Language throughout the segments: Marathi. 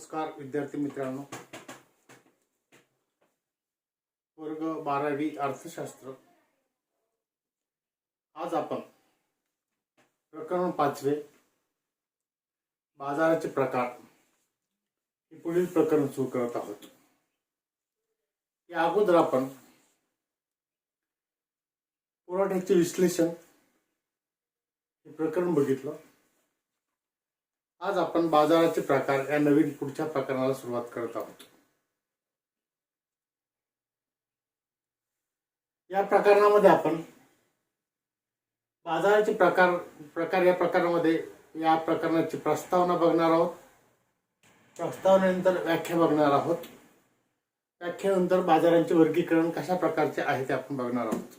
नमस्कार विद्यार्थी मित्रांनो, वर्ग 12वी अर्थशास्त्र। आज आपण प्रकरण 5 बाजाराचे प्रकार हे पुढील प्रकरण सुरू करत आहोत। या अगोदर आपण पुरवठ्याचे विश्लेषण हे प्रकरण बघितलं। आज आपण बाजाराचे प्रकार या नवीन पुढच्या प्रकरणाला सुरुवात करत आहोत। या प्रकरणामध्ये आपण बाजाराचे प्रकार या प्रकरणामध्ये या प्रकरणाची प्रस्तावना बघणार आहोत। प्रस्तावनेनंतर व्याख्या बघणार आहोत। व्याख्येनंतर बाजारांचे वर्गीकरण कशा प्रकारचे आहे ते आपण बघणार आहोत।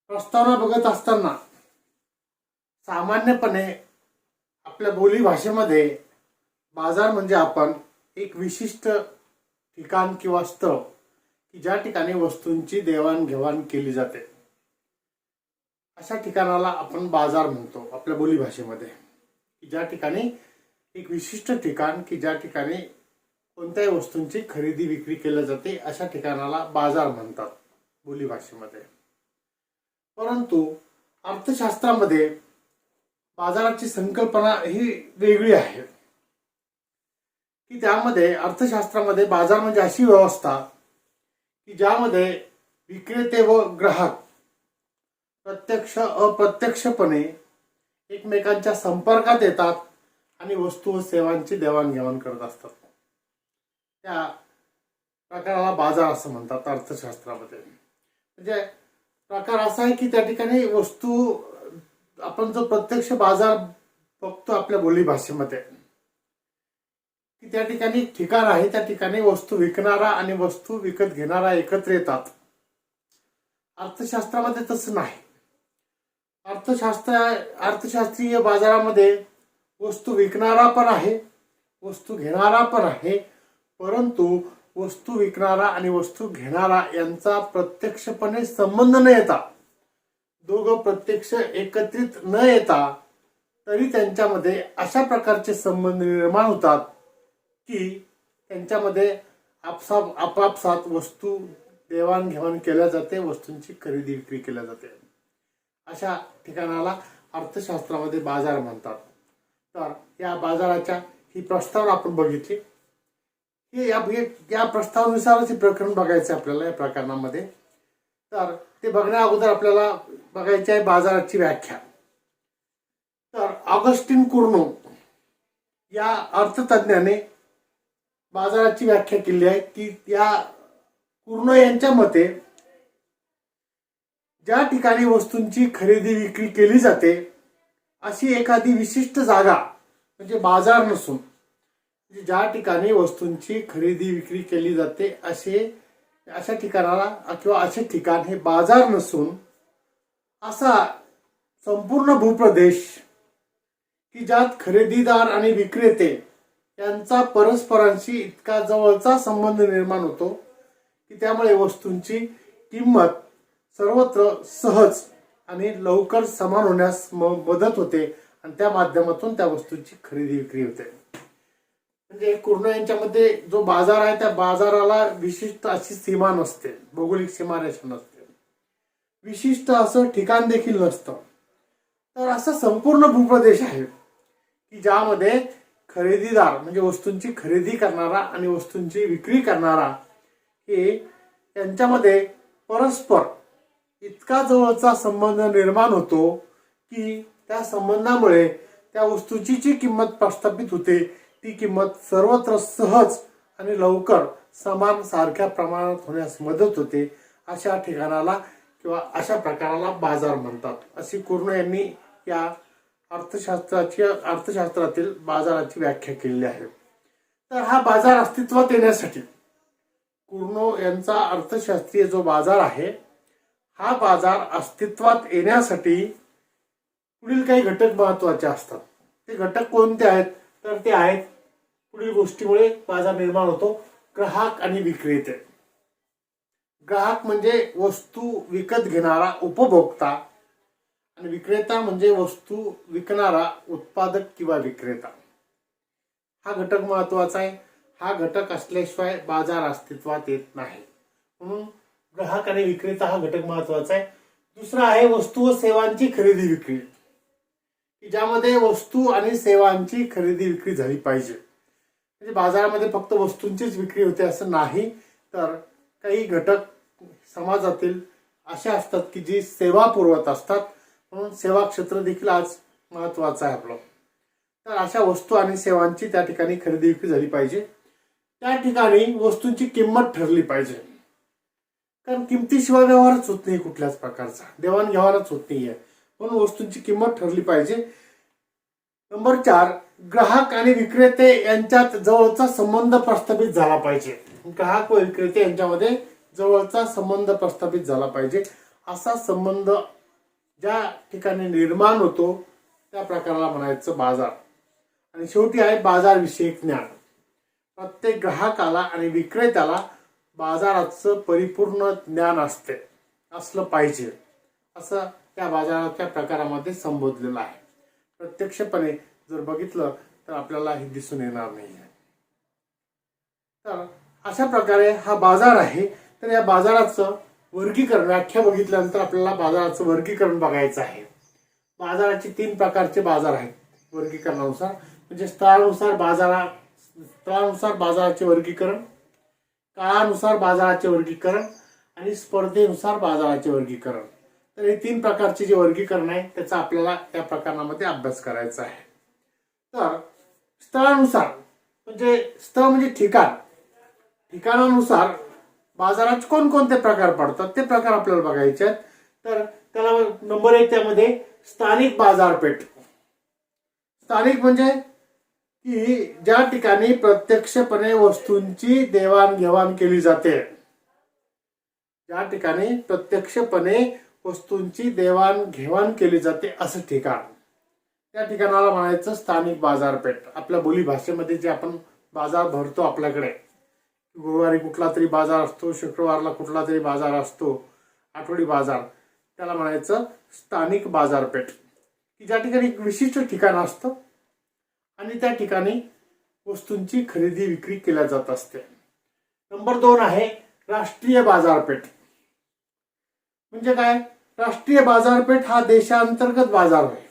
प्रस्तावना बघत असताना सामान्यपणे आपल्या बोली भाषेमध्ये बाजार म्हणजे आपण एक विशिष्ट ठिकाण किंवा स्थळ की ज्या ठिकाणी वस्तूंची देवाणघेवाण केली जाते, अशा ठिकाणाला आपण बाजार म्हणतो आपल्या बोली भाषेमध्ये। की ज्या ठिकाणी एक विशिष्ट ठिकाण की ज्या ठिकाणी कोणत्याही वस्तूंची खरेदी विक्री केली जाते, अशा ठिकाणाला बाजार म्हणतात बोली भाषेमध्ये। परंतु अर्थशास्त्रामध्ये बाजाराची संकल्पना ही वेगळी आहे। की त्यामध्ये अर्थशास्त्रामध्ये बाजार म्हणजे अशी व्यवस्था की ज्यामध्ये विक्रेते व ग्राहक प्रत्यक्ष अप्रत्यक्षपणे एकमेकांच्या संपर्कात येतात आणि वस्तू व सेवांची देवाणघेवाण करत असतात। त्या प्रकाराला बाजार असं म्हणतात अर्थशास्त्रामध्ये। म्हणजे प्रकार असा आहे की त्या ठिकाणी वस्तू आपण जो प्रत्यक्ष बाजार बघतो आपल्या बोली भाषेमध्ये, की त्या ठिकाणी एक ठिकाण आहे, त्या ठिकाणी वस्तू विकणारा आणि वस्तू विकत घेणारा एकत्र येतात। अर्थशास्त्रामध्ये तसं नाही। अर्थशास्त्रीय बाजारामध्ये वस्तू विकणारा पण आहे, वस्तू घेणारा पण आहे, परंतु वस्तू विकणारा आणि वस्तू घेणारा यांचा प्रत्यक्षपणे संबंध न येता, दोघं प्रत्यक्ष एकत्रित न येता तरी त्यांच्यामध्ये अशा प्रकारचे संबंध निर्माण होतात की त्यांच्यामध्ये आपापसात वस्तू देवाणघेवाण केल्या जाते, वस्तूंची खरेदी विक्री केल्या जाते। अशा ठिकाणाला अर्थशास्त्रामध्ये बाजार म्हणतात। तर या बाजाराच्या ही प्रस्तावना आपण बघितली। हे या प्रस्तावनेनुसारच हे प्रकरण बघायचं आपल्याला। या प्रकरणामध्ये तर ते बघण्या अगोदर आपल्याला बघायची आहे बाजाराची व्याख्या। तर ऑगस्टिन कुर्नो या अर्थतज्ञाने बाजाराची व्याख्या केली आहे की या कुर्नो यांच्या मते ज्या ठिकाणी वस्तूंची खरेदी विक्री केली जाते अशी एखादी विशिष्ट जागा म्हणजे बाजार नसून, ज्या ठिकाणी वस्तूंची खरेदी विक्री केली जाते अशा ठिकाणाला किंवा असे ठिकाण हे बाजार नसून असा संपूर्ण भूप्रदेश की ज्यात खरेदीदार आणि विक्रेते यांचा परस्परांशी इतका जवळचा संबंध निर्माण होतो की त्यामुळे वस्तूंची किंमत सर्वत्र सहज आणि लवकर समान होण्यास मदत होते आणि त्या माध्यमातून त्या वस्तूंची खरेदी विक्री होते। म्हणजे कुर्नो यांच्यामध्ये जो बाजार आहे त्या बाजाराला विशिष्ट अशी सीमा नसते, भौगोलिक सीमारेषा नसते, विशिष्ट असं ठिकाण देखील नसतं। तर असा संपूर्ण भूप्रदेश आहे की ज्यामध्ये खरेदीदार म्हणजे वस्तूंची खरेदी करणारा आणि वस्तूंची विक्री करणारा हे यांच्यामध्ये परस्पर इतका जवळचा संबंध निर्माण होतो की त्या संबंधामुळे त्या वस्तूची जी किंमत प्रस्थापित होते ती किंमत सर्वत्र सहज आणि लवकर समान सारख्या प्रमाणात होण्यास मदत होते। अशा ठिकाणाला किंवा अशा प्रकाराला बाजार म्हणतात, अशी कुर्नो यांनी या अर्थशास्त्रातील बाजाराची व्याख्या केलेली आहे। तर हा बाजार अस्तित्वात येण्यासाठी कुर्नो यांचा अर्थशास्त्रीय जो बाजार आहे, हा बाजार अस्तित्वात येण्यासाठी पुढील काही घटक महत्वाचे असतात। ते घटक कोणते आहेत तर ते आहेत, पुढील गोष्टीमुळे बाजार निर्माण होतो, ग्राहक आणि विक्रेते। ग्राहक म्हणजे वस्तू विकत घेणारा उपभोक्ता आणि विक्रेता म्हणजे वस्तू विकणारा उत्पादक किंवा विक्रेता। हा घटक महत्वाचा आहे. हा घटक असल्याशिवाय बाजार अस्तित्वात येत नाही. म्हणून ग्राहक आणि विक्रेता हा घटक महत्वाचा आहे. दुसरा आहे वस्तू व सेवांची खरेदी विक्री, ज्यामध्ये वस्तू आणि सेवांची खरेदी विक्री झाली पाहिजे. म्हणजे बाजारामध्ये फक्त वस्तूंचीच विक्री होते असं नाही, तर काही घटक समाजातील असे असतात की जी सेवा पुरवत असतात. म्हणून सेवा क्षेत्र देखील आज महत्वाचं आहे आपलं. तर अशा वस्तू आणि सेवांची त्या ठिकाणी खरेदी विक्री झाली पाहिजे. त्या ठिकाणी वस्तूंची किंमत ठरली पाहिजे, कारण किमतीशिवाय व्यवहारच होत नाही, कुठल्याच प्रकारचा देवाणघेवाणच होत नाहीये. म्हणून वस्तूंची किंमत ठरली पाहिजे. नंबर 4, ग्राहक आणि विक्रेते यांच्यात जवळचा संबंध प्रस्थापित झाला पाहिजे. ग्राहक व विक्रेते यांच्यामध्ये जवळचा संबंध प्रस्थापित झाला पाहिजे. असा संबंध ज्या ठिकाणी निर्माण होतो त्या प्रकाराला म्हणायचं बाजार. आणि शेवटी आहे बाजार विषयक ज्ञान. प्रत्येक ग्राहकाला आणि विक्रेत्याला बाजाराचं परिपूर्ण ज्ञान असलं पाहिजे, असं त्या बाजाराच्या प्रकारामध्ये संबोधलेलं आहे. प्रत्यक्षपणे जर बघितलं तर आपल्याला हे दिसून येणार नाही. तर अशा प्रकारे हा बाजार आहे. तर या बाजाराचं वर्गीकरण व्याख्या बघितल्यानंतर आपल्याला बाजाराचं वर्गीकरण बघायचं आहे. बाजाराचे 3 प्रकारचे बाजार आहेत वर्गीकरणानुसार. म्हणजे स्थळानुसार बाजाराचे वर्गीकरण, काळानुसार बाजाराचे वर्गीकरण आणि स्पर्धेनुसार बाजाराचे वर्गीकरण. तर हे 3 प्रकारचे जे वर्गीकरण आहे त्याचा आपल्याला या प्रकरणामध्ये अभ्यास करायचा आहे. तर स्थळानुसार स्थळ म्हणजे ठिकाण. ठिकाणानुसार बाजारात कोणकोणते प्रकार पडतात ते प्रकार आपल्याला बघायचे आहेत. तर त्याला नंबर 1 त्यामध्ये स्थानिक बाजारपेठ. स्थानिक म्हणजे की ज्या ठिकाणी प्रत्यक्षपणे वस्तूंची देवाणघेवाण केली जाते. ज्या ठिकाणी प्रत्यक्षपणे वस्तूंची देवाणघेवाण केली जाते असं ठिकाण, त्या ठिकाणाला म्हणायचं स्थानिक बाजारपेठ. आपल्या बोली भाषेमध्ये जे आपण बाजार भरतो आपल्याकडे, गुरुवारी कुठला तरी बाजार असतो, शुक्रवारला कुठला तरी बाजार असतो, आठवडी बाजार, त्याला म्हणायचं स्थानिक बाजारपेठ. की ज्या ठिकाणी एक विशिष्ट ठिकाण असतं आणि त्या ठिकाणी वस्तूंची खरेदी विक्री केल्या जात असते. नंबर 2 आहे राष्ट्रीय बाजारपेठ. म्हणजे काय? राष्ट्रीय बाजारपेठ हा देशांतर्गत बाजार आहे.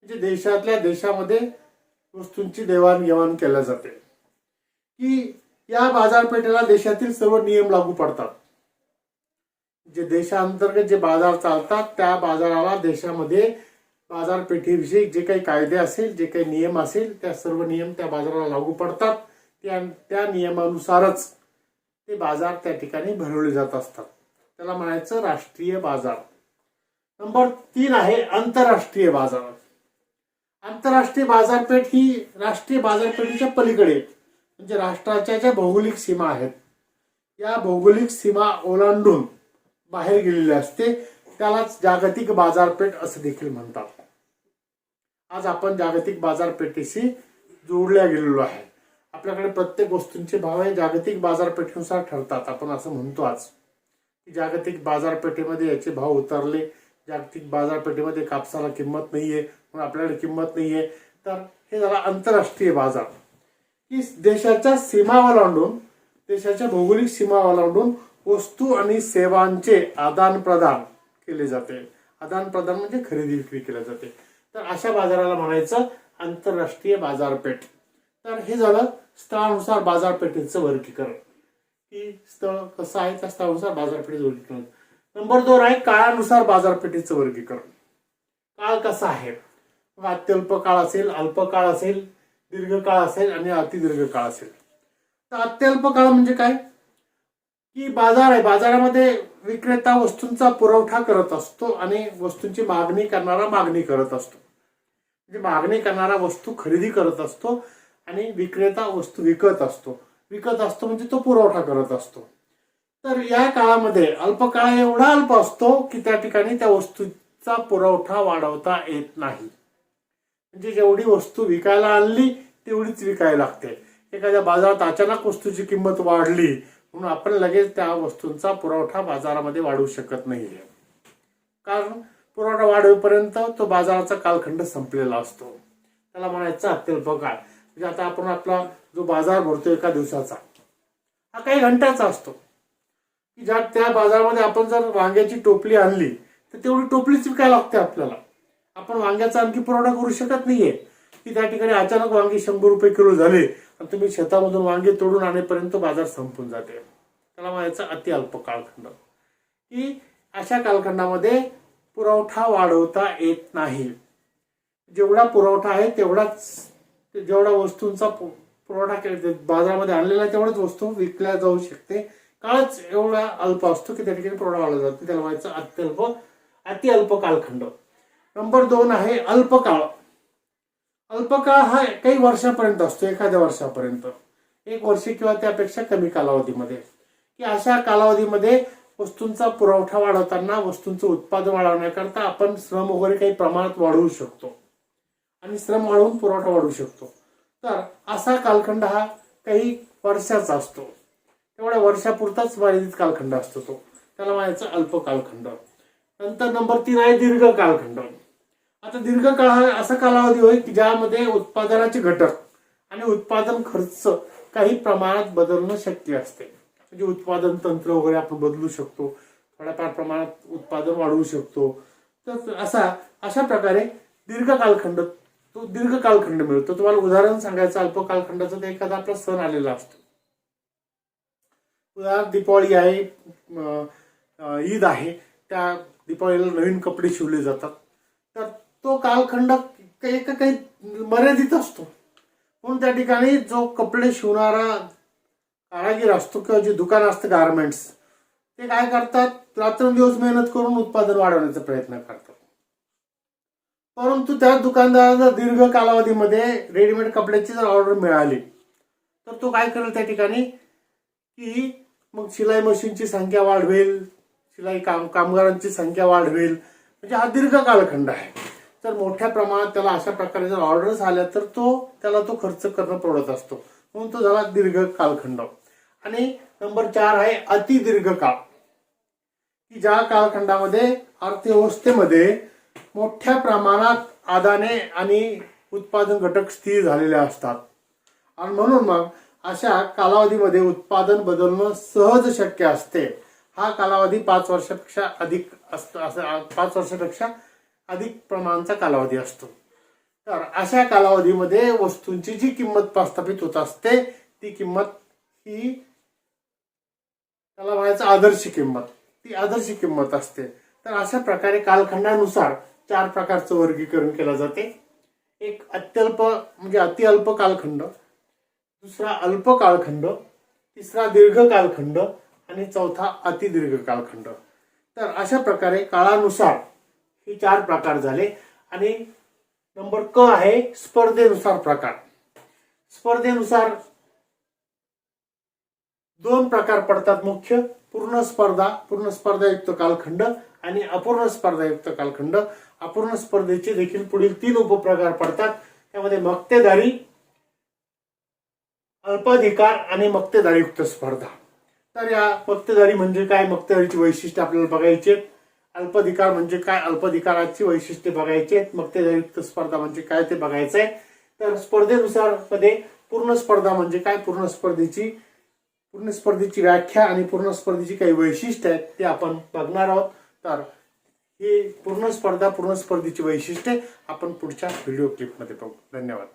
म्हणजे देशातल्या देशामध्ये वस्तूंची देवाणघेवाण केल्या जाते. की या बाजारपेठेला देशातील सर्व नियम लागू पडतात. जे देशांतर्गत जे बाजार चालतात त्या बाजाराला देशामध्ये बाजारपेठेविषयी जे काही कायदे असेल, जे काही नियम असेल, त्या सर्व नियम त्या बाजाराला लागू पडतात. त्या नियमानुसारच ते बाजार त्या ठिकाणी भरवले जात असतात. त्याला म्हणायचं राष्ट्रीय बाजार. नंबर 3 आहे आंतरराष्ट्रीय बाजार. आंतरराष्ट्रीय बाजारपेठ ही राष्ट्रीय बाजारपेठेच्या पलीकडे, म्हणजे राष्ट्राच्या ज्या भौगोलिक सीमा आहेत या भौगोलिक सीमा ओलांडून बाहेर गेलेले असते, त्यालाच जागतिक बाजारपेठ असं देखील म्हणतात. आज आपण जागतिक बाजारपेठेशी जोडल्या गेलेलो आहे. आपल्याकडे प्रत्येक वस्तूंचे भाव हे जागतिक बाजारपेठेनुसार ठरतात. आपण असं म्हणतो आज की जागतिक बाजारपेठेमध्ये याचे भाव उतरले, जागतिक बाजारपेठेमध्ये कापसाला किंमत नाहीये म्हणून आपल्याकडे किंमत नाहीये. तर हे झाला आंतरराष्ट्रीय बाजार. की देशाच्या सीमा ओलांडून, देशाच्या भौगोलिक सीमा ओलांडून वस्तू आणि सेवांचे आदान प्रदान केले जाते. आदान प्रदान म्हणजे खरेदी विक्री केल्या जाते. तर अशा बाजाराला म्हणायचं आंतरराष्ट्रीय बाजारपेठ. तर हे झालं स्थळानुसार बाजारपेठेचं वर्गीकरण, की स्थळ कसं आहे त्या स्थळानुसार बाजारपेठेचं वर्गीकरण. नंबर 2 आहे काळानुसार बाजारपेठेचं वर्गीकरण. काळ कसा आहे? अत्यल्प काळ असेल, अल्प काळ असेल, दीर्घकाळ असेल आणि अतिदीर्घ काळ असेल. तर अत्यल्प काळ म्हणजे काय? की बाजार आहे, बाजारामध्ये विक्रेता वस्तूंचा पुरवठा करत असतो आणि वस्तूंची मागणी करणारा मागणी करत असतो. म्हणजे मागणी करणारा वस्तू खरेदी करत असतो आणि विक्रेता वस्तू विकत असतो. विकत असतो म्हणजे तो पुरवठा करत असतो. तर या काळामध्ये अल्पकाळ एवढा अल्प असतो की त्या ठिकाणी त्या वस्तूचा पुरवठा वाढवता येत नाही. म्हणजे जेवढी वस्तू विकायला आणली तेवढीच विकायला लागते. एखाद्या बाजारात अचानक वस्तूची किंमत वाढली म्हणून आपण लगेच त्या वस्तूंचा पुरवठा बाजारामध्ये वाढवू शकत नाहीये, कारण पुरवठा वाढवेपर्यंत तो बाजाराचा कालखंड संपलेला असतो. त्याला म्हणायचं अत्यल्प काळ. म्हणजे आता आपण आपला जो बाजार भरतो एका दिवसाचा, हा काही घंट्याचा असतो, की ज्या त्या बाजारामध्ये आपण जर वांग्याची टोपली आणली तर तेवढी टोपलीच विकायला लागते आपल्याला. आपण वांग्याचा आणखी पुरवठा करू शकत नाहीये की त्या ठिकाणी अचानक वांगी 100 रुपये किलो झाले आणि तुम्ही शेतामधून वांगे तोडून आणेपर्यंत बाजार संपून जाते. त्याला म्हणायचं अति अल्प कालखंड. की अशा कालखंडामध्ये पुरवठा वाढवता येत नाही. जेवढा पुरवठा आहे जेवढा वस्तूंचा पुरवठा बाजारामध्ये आणलेला आहे तेवढ्याच वस्तू विकल्या जाऊ शकते. काळच एवढा अल्प असतो की त्या ठिकाणी पुरवठा वाढवला जातो. त्याला म्हणायचं अति अल्प कालखंड. नंबर 2 आहे अल्पकाळ. अल्पकाळ हा काही वर्षापर्यंत असतो, एखाद्या वर्षापर्यंत, 1 वर्ष किंवा त्यापेक्षा कमी कालावधीमध्ये. की अशा कालावधीमध्ये वस्तूंचा पुरवठा वाढवताना वस्तूंचं उत्पादन वाढवण्याकरता आपण श्रम वगैरे काही प्रमाणात वाढवू शकतो आणि श्रम वाढवून पुरवठा वाढवू शकतो. तर असा कालखंड हा काही वर्षाचा असतो, तेवढ्या वर्षापुरताच मर्यादित कालखंड असतो तो. त्याला म्हणायचं अल्प कालखंड. नंतर नंबर 3 आहे दीर्घ कालखंड. आता दीर्घ काळ हा असा कालावधी होय की ज्यामध्ये उत्पादनाचे घटक आणि उत्पादन खर्च काही प्रमाणात बदलणं शक्य असते. म्हणजे उत्पादन तंत्र वगैरे आपण बदलू शकतो, थोड्याफार प्रमाणात उत्पादन वाढवू शकतो. तर अशा प्रकारे दीर्घ कालखंड मिळतो. तुम्हाला उदाहरण सांगायचं अल्प कालखंडाचं, तर एखादा आपला सण आलेला असतो, उदाहरण दिवाळी आहे, ईद आहे, त्या दिवाळीला नवीन कपडे शिवले जातात. तर तो कालखंड काही मर्यादित असतो. म्हणून त्या ठिकाणी जो कपडे शिवणारा कारागीर असतो किंवा जे दुकान असतं गारमेंट्स, ते काय करतात, रात्रंदिवस मेहनत करून उत्पादन वाढवण्याचा प्रयत्न करतात. परंतु त्या दुकानदाराला दीर्घ कालावधीमध्ये रेडीमेड कपड्याची जर ऑर्डर मिळाली तर तो काय करेल त्या ठिकाणी की मग शिलाई मशीनची संख्या वाढवेल, शिलाई कामगारांची संख्या वाढवेल. म्हणजे हा दीर्घ कालखंड आहे. तर मोठ्या प्रमाणात त्याला अशा प्रकारे जर ऑर्डर्स आल्या तर त्याला तो खर्च करणं पडत असतो, म्हणून तो झाला दीर्घ कालखंड. आणि नंबर 4 आहे अतिदीर्घ काळ. की ज्या कालखंडामध्ये अर्थव्यवस्थेमध्ये मोठ्या प्रमाणात आदाने आणि उत्पादन घटक स्थिर झालेले असतात आणि म्हणून मग अशा कालावधीमध्ये उत्पादन बदलणं सहज शक्य असते. हा कालावधी 5 वर्षापेक्षा अधिक असतो, असं 5 वर्षापेक्षा अधिक प्रमाणाचा कालावधी असतो. तर अशा कालावधीमध्ये वस्तूंची जी किंमत प्रस्थापित होत असते ती किंमत ही त्याला म्हणायचं आदर्श किंमत, ती आदर्श किंमत असते. तर अशा प्रकारे कालखंडानुसार 4 प्रकारचं वर्गीकरण केलं जाते. एक अत्यल्प म्हणजे अति अल्प कालखंड, दुसरा अल्प कालखंड, तिसरा दीर्घ कालखंड आणि चौथा अतिदीर्घ कालखंड. तर अशा प्रकारे काळानुसार हे 4 प्रकार झाले. आणि नंबर क आहे स्पर्धेनुसार प्रकार. स्पर्धेनुसार 2 प्रकार पडतात मुख्य: पूर्ण स्पर्धायुक्त कालखंड आणि अपूर्ण स्पर्धायुक्त कालखंड. अपूर्ण स्पर्धेचे देखील पुढील 3 उपप्रकार पडतात. त्यामध्ये मक्तेदारी, अल्पाधिकार आणि मक्तेदारीयुक्त स्पर्धा. तर या मक्तेदारी म्हणजे काय, मक्तेदारीची वैशिष्ट्ये आपल्याला बघायची. अल्पाधिकार म्हणजे काय, अल्पाधिकाराची वैशिष्ट्ये बघायची. मक्तेदारीयुक्त स्पर्धा म्हणजे काय ते बघायचंय. तर स्पर्धेनुसार मध्ये पूर्ण स्पर्धा म्हणजे काय, पूर्ण स्पर्धेची व्याख्या आणि पूर्ण स्पर्धेची काही वैशिष्ट्ये आहेत ते आपण बघणार आहोत. तर ही पूर्ण स्पर्धेची वैशिष्ट्ये आपण पुढच्या व्हिडिओ क्लिपमध्ये बघू. धन्यवाद.